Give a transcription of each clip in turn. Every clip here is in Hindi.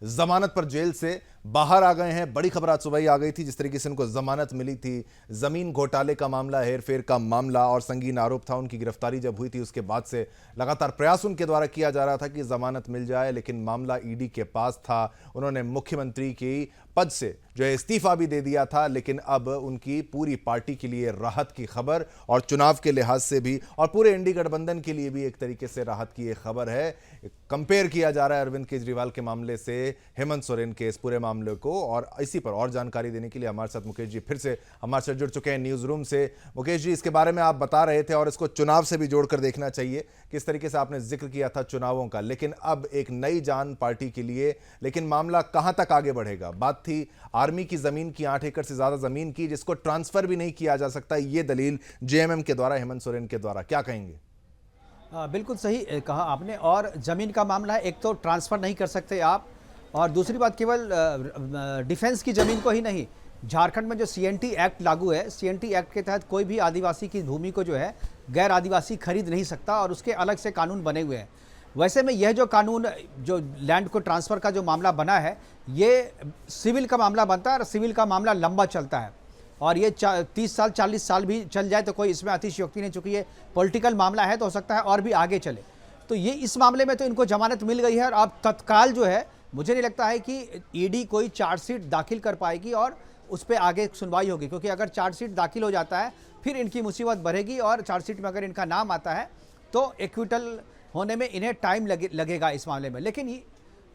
जमानत पर जेल से बाहर आ गए हैं। बड़ी खबर आज सुबह ही आ गई थी। जिस तरीके से उनको जमानत मिली थी, जमीन घोटाले का मामला, हेरफेर का मामला और संगीन आरोप था। उनकी गिरफ्तारी जब हुई थी उसके बाद से लगातार प्रयास उनके द्वारा किया जा रहा था कि जमानत मिल जाए, लेकिन मामला ईडी के पास था। उन्होंने मुख्यमंत्री की पद से जो है इस्तीफा भी दे दिया था, लेकिन अब उनकी पूरी पार्टी के लिए राहत की खबर और चुनाव के लिहाज से भी और पूरे इंडी गठबंधन के लिए भी एक तरीके से राहत की एक खबर है। कंपेयर किया जा रहा है अरविंद केजरीवाल के मामले से हेमंत सोरेन के इस पूरे मामले को। और इसी पर और जानकारी देने के लिए हमारे साथ मुकेश जी फिर से हमारे साथ जुड़ चुके हैं न्यूज रूम से। मुकेश जी, इसके बारे में आप बता रहे थे और इसको चुनाव से भी जोड़कर देखना चाहिए। किस तरीके से आपने जिक्र किया था चुनावों का, लेकिन अब एक नई जान पार्टी के लिए। लेकिन मामला कहां तक आगे बढ़ेगा? बात थी आर्मी की जमीन की, 8 एकड़ से ज्यादा जमीन की, जिसको ट्रांसफर भी नहीं किया जा सकता, ये दलील जेएमएम के द्वारा, हेमंत सोरेन के द्वारा। क्या कहेंगे? बिल्कुल सही कहा आपने। और ज़मीन का मामला है, एक तो ट्रांसफ़र नहीं कर सकते आप, और दूसरी बात केवल डिफेंस की ज़मीन को ही नहीं, झारखंड में जो सीएनटी एक्ट लागू है, सीएनटी एक्ट के तहत कोई भी आदिवासी की भूमि को जो है गैर आदिवासी खरीद नहीं सकता, और उसके अलग से कानून बने हुए हैं। वैसे में यह जो कानून, जो लैंड को ट्रांसफ़र का जो मामला बना है, ये सिविल का मामला बनता है, और सिविल का मामला लंबा चलता है, और ये 30 साल 40 साल भी चल जाए तो कोई इसमें अतिशयोक्ति नहीं। चूंकि ये पॉलिटिकल मामला है तो हो सकता है और भी आगे चले। तो ये इस मामले में तो इनको जमानत मिल गई है, और अब तत्काल जो है, मुझे नहीं लगता है कि ईडी कोई चार्जशीट दाखिल कर पाएगी और उस पर आगे सुनवाई होगी, क्योंकि अगर चार्जशीट दाखिल हो जाता है फिर इनकी मुसीबत बढ़ेगी, और चार्जशीट में अगर इनका नाम आता है तो एक्विटल होने में इन्हें टाइम लगेगा इस मामले में। लेकिन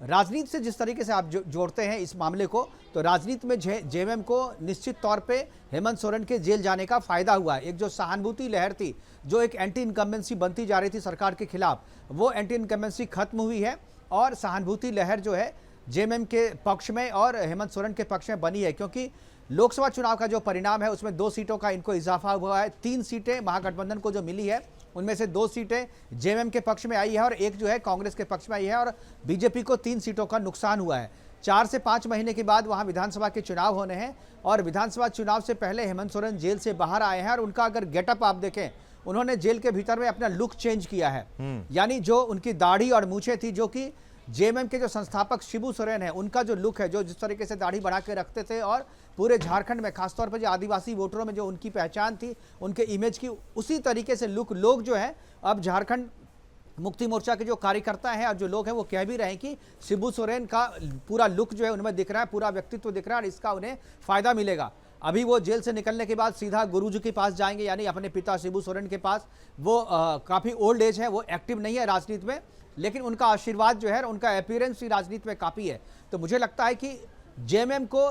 राजनीति से जिस तरीके से आप जोड़ते हैं इस मामले को, तो राजनीति में जेएमएम को निश्चित तौर पे हेमंत सोरेन के जेल जाने का फायदा हुआ है। एक जो सहानुभूति लहर थी, जो एक एंटी इनकम्बेंसी बनती जा रही थी सरकार के खिलाफ, वो एंटी इनकम्बेंसी खत्म हुई है, और सहानुभूति लहर जो है जेएमएम के पक्ष में और हेमंत सोरेन के पक्ष में बनी है। क्योंकि लोकसभा चुनाव का जो परिणाम है उसमें 2 सीटों का इनको इजाफा हुआ है। 3 सीटें महागठबंधन को जो मिली है, उनमें से 2 सीटें जेएमएम के पक्ष में आई है और एक जो है कांग्रेस के पक्ष में आई है, और बीजेपी को 3 सीटों का नुकसान हुआ है। 4 से 5 महीने के बाद वहां विधानसभा के चुनाव होने हैं, और विधानसभा चुनाव से पहले हेमंत सोरेन जेल से बाहर आए हैं, और उनका अगर गेटअप आप देखें, उन्होंने जेल के भीतर में अपना लुक चेंज किया है। यानी जो उनकी दाढ़ी और मूछें थी, जो कि जेएमएम के जो संस्थापक शिबू सोरेन है, उनका जो लुक है, जो जिस तरीके से दाढ़ी बढ़ा के रखते थे, और पूरे झारखंड में खासतौर पर जो आदिवासी वोटरों में जो उनकी पहचान थी, उनके इमेज की, उसी तरीके से लुक लोग जो है अब झारखंड मुक्ति मोर्चा के जो कार्यकर्ता हैं और जो लोग हैं वो कह भी रहे हैं कि शिबू सोरेन का पूरा लुक जो है उनमें दिख रहा है, पूरा व्यक्तित्व दिख रहा है, और इसका उन्हें फायदा मिलेगा। अभी वो जेल से निकलने के बाद सीधा गुरुजी के पास जाएंगे, यानी अपने पिता शिबू सोरेन के पास। वो काफ़ी ओल्ड एज है, वो एक्टिव नहीं है राजनीति में, लेकिन उनका आशीर्वाद जो है, उनका अपीयरेंस ही राजनीति में काफ़ी है। तो मुझे लगता है कि जेएमएम को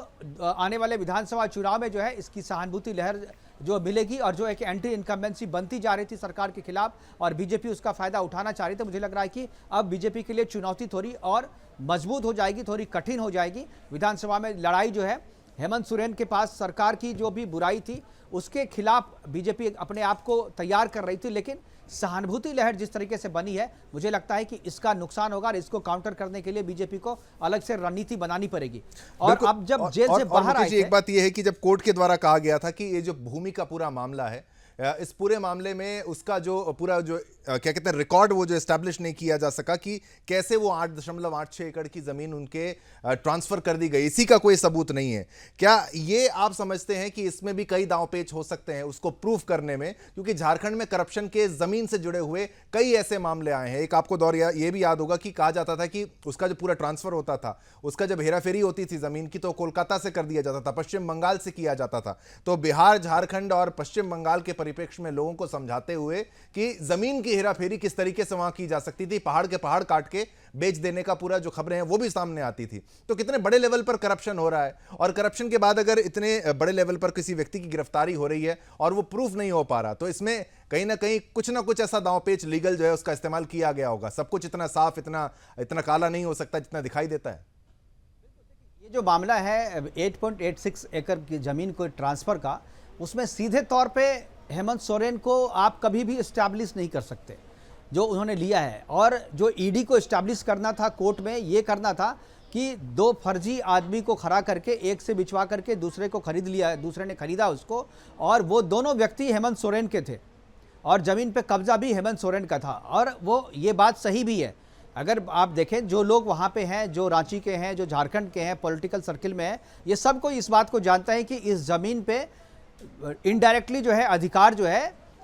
आने वाले विधानसभा चुनाव में जो है इसकी सहानुभूति लहर जो मिलेगी, और जो एक एंटी इनकम्बेंसी बनती जा रही थी सरकार के खिलाफ और बीजेपी उसका फायदा उठाना चाह रही थी, मुझे लग रहा है कि अब बीजेपी के लिए चुनौती थोड़ी और मजबूत हो जाएगी, थोड़ी कठिन हो जाएगी। विधानसभा में लड़ाई जो है, हेमंत सोरेन के पास सरकार की जो भी बुराई थी उसके खिलाफ बीजेपी अपने आप को तैयार कर रही थी, लेकिन सहानुभूति लहर जिस तरीके से बनी है, मुझे लगता है कि इसका नुकसान होगा, और इसको काउंटर करने के लिए बीजेपी को अलग से रणनीति बनानी पड़ेगी। और अब जब जेल से बाहर आए थे, एक बात यह है कि जब कोर्ट के द्वारा कहा गया था कि ये जो भूमि का पूरा मामला है, इस पूरे मामले में उसका जो पूरा जो क्या कहते हैं रिकॉर्ड, वो जो एस्टैब्लिश नहीं किया जा सका कि कैसे वो 8.86 एकड़ की जमीन उनके ट्रांसफर कर दी गई, इसी का कोई सबूत नहीं है। क्या ये आप समझते हैं कि इसमें भी कई दांवपेच हो सकते हैं उसको प्रूफ करने में? क्योंकि झारखंड में करप्शन के जमीन से जुड़े हुए कई ऐसे मामले आए हैं। एक आपको दौर ये भी याद होगा कि कहा जाता था कि उसका जो पूरा ट्रांसफर होता था, उसका जब हेराफेरी होती थी जमीन की, तो कोलकाता से कर दिया जाता था, पश्चिम बंगाल से किया जाता था। तो बिहार, झारखंड और पश्चिम बंगाल के परिप्रेक्ष्य में लोगों को समझाते हुए कि जमीन की हेराफेरी किस तरीके से वहां की जा सकती थी, पहाड़ के पहाड़ काट के बेच देने का पूरा जो खबरें हैं वो भी सामने आती थी। तो कितने बड़े लेवल पर करप्शन हो रहा है, और करप्शन के बाद अगर इतने बड़े लेवल पर किसी व्यक्ति की गिरफ्तारी हो रही है और वो प्रूफ नहीं हो पा रहा, तो इसमें कहीं ना कहीं कुछ ना कुछ ऐसा दांवपेच लीगल जो है उसका इस्तेमाल किया गया होगा। सब कुछ इतना साफ, इतना काला नहीं हो सकता जितना दिखाई देता है। ये जो मामला है 8.86 एकड़ की जमीन को ट्रांसफर का, उसमें सीधे तौर पे हेमंत सोरेन को आप कभी भी इस्टेब्लिश नहीं कर सकते जो उन्होंने लिया है। और जो ईडी को इस्टेब्लिश करना था कोर्ट में, ये करना था कि 2 फर्जी आदमी को खड़ा करके, एक से बिचवा करके दूसरे को खरीद लिया, दूसरे ने खरीदा उसको, और वो दोनों व्यक्ति हेमंत सोरेन के थे, और जमीन पे कब्जा भी हेमंत सोरेन का था। और वो ये बात सही भी है, अगर आप देखें जो लोग वहाँ पे हैं, जो रांची के हैं, जो झारखंड के हैं, पॉलिटिकल सर्किल में हैं, ये सब कोई इस बात को जानता है कि इस ज़मीन पे इनडायरेक्टली जो है अधिकार जो है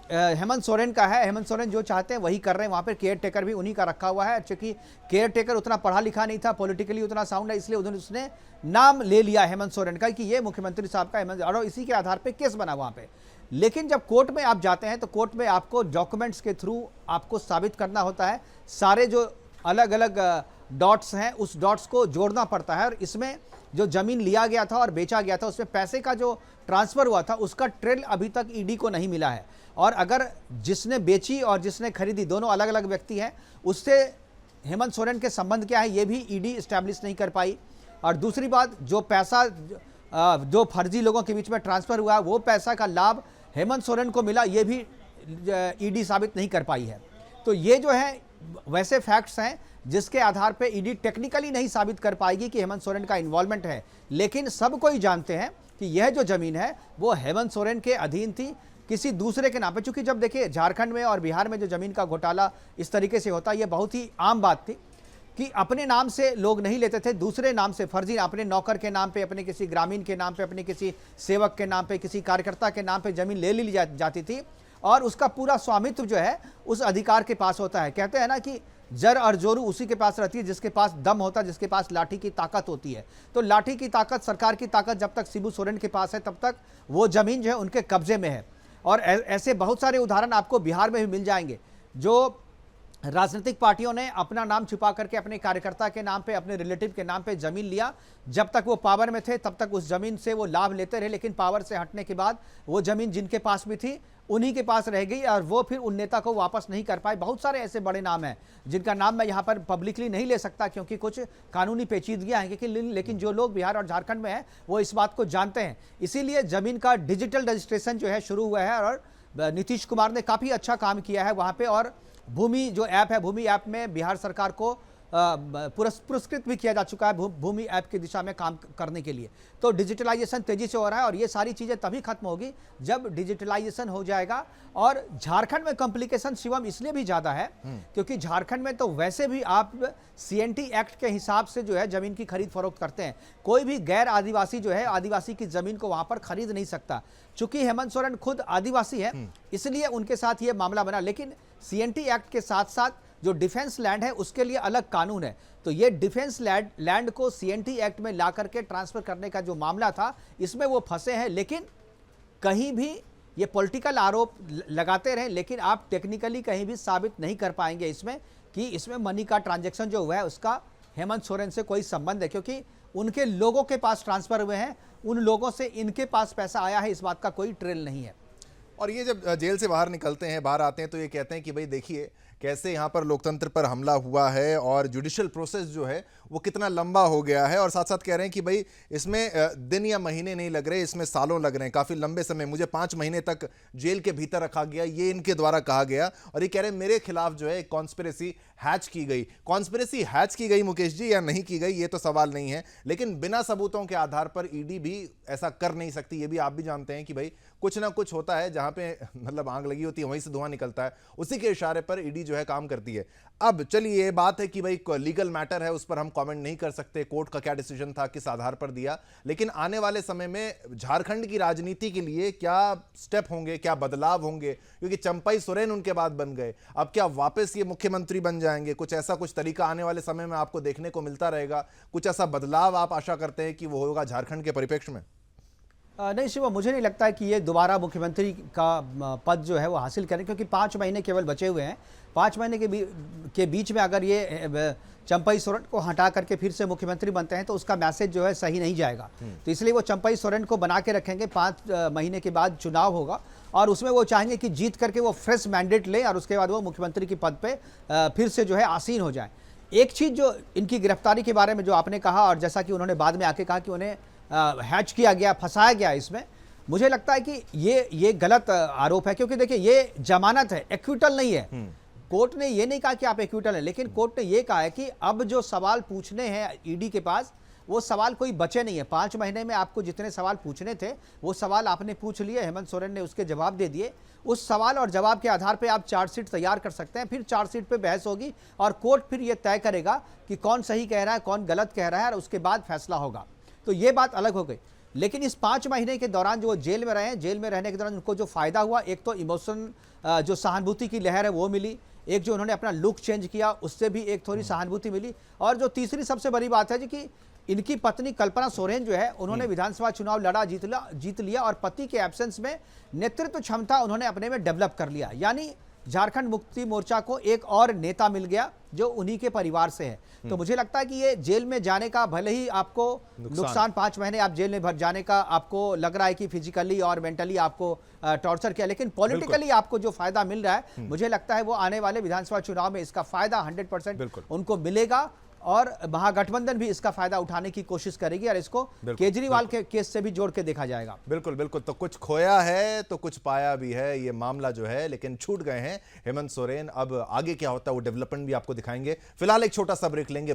हेमंत सोरेन का है। हेमंत सोरेन जो चाहते हैं वही कर रहे हैं। वहाँ पे केयर टेकर भी उन्हीं का रखा हुआ है, क्योंकि केयर टेकर उतना पढ़ा लिखा नहीं था, पॉलिटिकली उतना साउंड है, इसलिए उन्होंने उसने नाम ले लिया हेमंत सोरेन का कि ये मुख्यमंत्री साहब का हेमंत, और इसी के आधार पर केस बना वहाँ पे। लेकिन जब कोर्ट में आप जाते हैं तो कोर्ट में आपको डॉक्यूमेंट्स के थ्रू आपको साबित करना होता है, सारे जो अलग अलग डॉट्स हैं उस डॉट्स को जोड़ना पड़ता है। और इसमें जो ज़मीन लिया गया था और बेचा गया था उसमें पैसे का जो ट्रांसफ़र हुआ था उसका ट्रेल अभी तक ईडी को नहीं मिला है। और अगर जिसने बेची और जिसने खरीदी दोनों अलग अलग व्यक्ति हैं, उससे हेमंत सोरेन के संबंध क्या है ये भी ईडी इस्टेब्लिश नहीं कर पाई। और दूसरी बात, जो पैसा जो फर्जी लोगों के बीच में ट्रांसफ़र हुआ वो पैसा का लाभ हेमंत सोरेन को मिला, ये भी ईडी साबित नहीं कर पाई है। तो ये जो है वैसे फैक्ट्स हैं जिसके आधार पे ईडी टेक्निकली नहीं साबित कर पाएगी कि हेमंत सोरेन का इन्वॉल्वमेंट है, लेकिन सब कोई जानते हैं कि यह जो ज़मीन है वो हेमंत सोरेन के अधीन थी, किसी दूसरे के नाम पे। चूंकि जब देखिए झारखंड में और बिहार में जो ज़मीन का घोटाला इस तरीके से होता है, ये बहुत ही आम बात थी कि अपने नाम से लोग नहीं लेते थे, दूसरे नाम से फर्जी, अपने नौकर के नाम पे, अपने किसी ग्रामीण के नाम पे, अपने किसी सेवक के नाम पे, किसी कार्यकर्ता के नाम पे ज़मीन ले ली जाती थी और उसका पूरा स्वामित्व जो है उस अधिकार के पास होता है। कहते हैं ना कि जर और जोरू उसी के पास रहती है जिसके पास दम होता है, जिसके पास लाठी की ताकत होती है। तो लाठी की ताकत, सरकार की ताकत जब तक शिबू सोरेन के पास है तब तक वो ज़मीन जो है उनके कब्जे में है। और ऐसे बहुत सारे उदाहरण आपको बिहार में भी मिल जाएंगे, जो राजनीतिक पार्टियों ने अपना नाम छुपा करके अपने कार्यकर्ता के नाम पे, अपने रिलेटिव के नाम पे ज़मीन लिया। जब तक वो पावर में थे तब तक उस ज़मीन से वो लाभ लेते रहे, लेकिन पावर से हटने के बाद वो ज़मीन जिनके पास भी थी उन्हीं के पास रह गई और वो फिर उन नेता को वापस नहीं कर पाए। बहुत सारे ऐसे बड़े नाम हैं जिनका नाम मैं यहाँ पर पब्लिकली नहीं ले सकता क्योंकि कुछ कानूनी पेचीदगियाँ हैं, लेकिन जो लोग बिहार और झारखंड में हैं वो इस बात को जानते हैं। इसीलिए ज़मीन का डिजिटल रजिस्ट्रेशन जो है शुरू हुआ है और नीतीश कुमार ने काफ़ी अच्छा काम किया है वहाँ पर। और भूमि जो ऐप है, भूमि ऐप में बिहार सरकार को पुरस्कृत भी किया जा चुका है भूमि ऐप की दिशा में काम करने के लिए। तो डिजिटलाइजेशन तेजी से हो रहा है और ये सारी चीज़ें तभी खत्म होगी जब डिजिटलाइजेशन हो जाएगा। और झारखंड में कॉम्प्लिकेशन शिवम इसलिए भी ज़्यादा है क्योंकि झारखंड में तो वैसे भी आप CNT एक्ट के हिसाब से जो है ज़मीन की खरीद फरोख्त करते हैं। कोई भी गैर आदिवासी जो है आदिवासी की ज़मीन को वहाँ पर खरीद नहीं सकता। चूंकि हेमंत सोरेन खुद आदिवासी है इसलिए उनके साथ ये मामला बना, लेकिन CNT एक्ट के साथ साथ जो डिफेंस लैंड है उसके लिए अलग कानून है। तो ये डिफेंस लैंड को CNT एक्ट में ला करके ट्रांसफर करने का जो मामला था इसमें वो फंसे हैं। लेकिन कहीं भी ये पॉलिटिकल आरोप लगाते रहे, लेकिन आप टेक्निकली कहीं भी साबित नहीं कर पाएंगे इसमें कि इसमें मनी का ट्रांजैक्शन जो हुआ है उसका हेमंत सोरेन से कोई संबंध है, क्योंकि उनके लोगों के पास ट्रांसफर हुए हैं, उन लोगों से इनके पास पैसा आया है, इस बात का कोई ट्रेल नहीं है। और ये जब जेल से बाहर निकलते हैं, बाहर आते हैं तो ये कहते हैं कि भाई देखिए कैसे यहाँ पर लोकतंत्र पर हमला हुआ है और जुडिशियल प्रोसेस जो है वो कितना लंबा हो गया है। और साथ साथ कह रहे हैं कि भाई इसमें दिन या महीने नहीं लग रहे, इसमें सालों लग रहे हैं, काफ़ी लंबे समय, मुझे 5 महीने तक जेल के भीतर रखा गया, ये इनके द्वारा कहा गया। और ये कह रहे हैं मेरे खिलाफ जो है एक कॉन्स्पिरेसी हैच की गई। कॉन्स्पिरेसी हैच की गई मुकेश जी या नहीं की गई ये तो सवाल नहीं है, लेकिन बिना सबूतों के आधार पर ईडी भी ऐसा कर नहीं सकती। ये भी आप भी जानते हैं कि भाई कुछ ना कुछ होता है, जहां पे मतलब आग लगी होती है वहीं से धुआं निकलता है, उसी के इशारे पर ईडी जो है काम करती है। अब चलिए ये बात है कि भाई लीगल मैटर है, उस पर हम कमेंट नहीं कर सकते, कोर्ट का क्या डिसीजन था, किस आधार पर दिया, लेकिन आने वाले समय में झारखंड की राजनीति के लिए क्या स्टेप होंगे, क्या बदलाव होंगे, क्योंकि चंपाई सोरेन उनके बाद बन गए, अब क्या वापस ये मुख्यमंत्री बन जाएंगे, कुछ ऐसा कुछ तरीका आने वाले समय में आपको देखने को मिलता रहेगा, कुछ ऐसा बदलाव आप आशा करते हैं कि वो होगा झारखंड के परिप्रेक्ष्य में? नहीं शिवा, मुझे नहीं लगता है कि ये दोबारा मुख्यमंत्री का पद जो है वो हासिल करें, क्योंकि 5 महीने केवल बचे हुए हैं। 5 महीने के बीच में अगर ये चंपाई सोरेन को हटा करके फिर से मुख्यमंत्री बनते हैं तो उसका मैसेज जो है सही नहीं जाएगा। तो इसलिए वो चंपाई सोरेन को बना के रखेंगे। 5 महीने के बाद चुनाव होगा और उसमें वो चाहेंगे कि जीत करके वो फ्रेश मैंडेट लें और उसके बाद वो मुख्यमंत्री के पद पे फिर से जो है आसीन हो जाए। एक चीज़ जो इनकी गिरफ्तारी के बारे में जो आपने कहा और जैसा कि उन्होंने बाद में आके कहा कि उन्हें हैच किया गया, फंसाया गया, इसमें मुझे लगता है कि ये गलत आरोप है, क्योंकि देखिए ये जमानत है, एक्विटल नहीं है। कोर्ट ने ये नहीं कहा कि आप एक्विटल हैं, लेकिन कोर्ट ने ये कहा है कि अब जो सवाल पूछने हैं ईडी के पास वो सवाल कोई बचे नहीं है। 5 महीने में आपको जितने सवाल पूछने थे वो सवाल आपने पूछ लिए, हेमंत सोरेन ने उसके जवाब दे दिए। उस सवाल और जवाब के आधार पे आप चार्जशीट तैयार कर सकते हैं, फिर चार्जशीट पे बहस होगी और कोर्ट फिर ये तय करेगा कि कौन सही कह रहा है, कौन गलत कह रहा है, और उसके बाद फैसला होगा। तो ये बात अलग हो गई। लेकिन इस 5 महीने के दौरान जो वो जेल में रहे हैं, जेल में रहने के दौरान उनको जो फायदा हुआ, एक तो इमोशन, जो सहानुभूति की लहर है वो मिली, एक जो उन्होंने अपना लुक चेंज किया उससे भी एक थोड़ी सहानुभूति मिली, और जो तीसरी सबसे बड़ी बात है जी कि इनकी पत्नी कल्पना सोरेन जो है, उन्होंने विधानसभा चुनाव लड़ा, जीत लिया, और पति के एब्सेंस में नेतृत्व क्षमता उन्होंने अपने में डेवलप कर लिया। यानी झारखंड मुक्ति मोर्चा को एक और नेता मिल गया जो उन्हीं के परिवार से है। तो मुझे लगता है कि ये जेल में जाने का भले ही आपको नुकसान, 5 महीने आप जेल में भर जाने का आपको लग रहा है कि फिजिकली और मेंटली आपको टॉर्चर किया, लेकिन पॉलिटिकली आपको जो फायदा मिल रहा है, मुझे लगता है वो आने वाले विधानसभा चुनाव में इसका फायदा 100% उनको मिलेगा, और महागठबंधन भी इसका फायदा उठाने की कोशिश करेगी, और इसको केजरीवाल के केस से भी जोड़ के देखा जाएगा। बिल्कुल बिल्कुल। तो कुछ खोया है तो कुछ पाया भी है ये मामला जो है, लेकिन छूट गए हैं हेमंत सोरेन। अब आगे क्या होता है वो डेवलपमेंट भी आपको दिखाएंगे। फिलहाल एक छोटा सा ब्रेक लेंगे।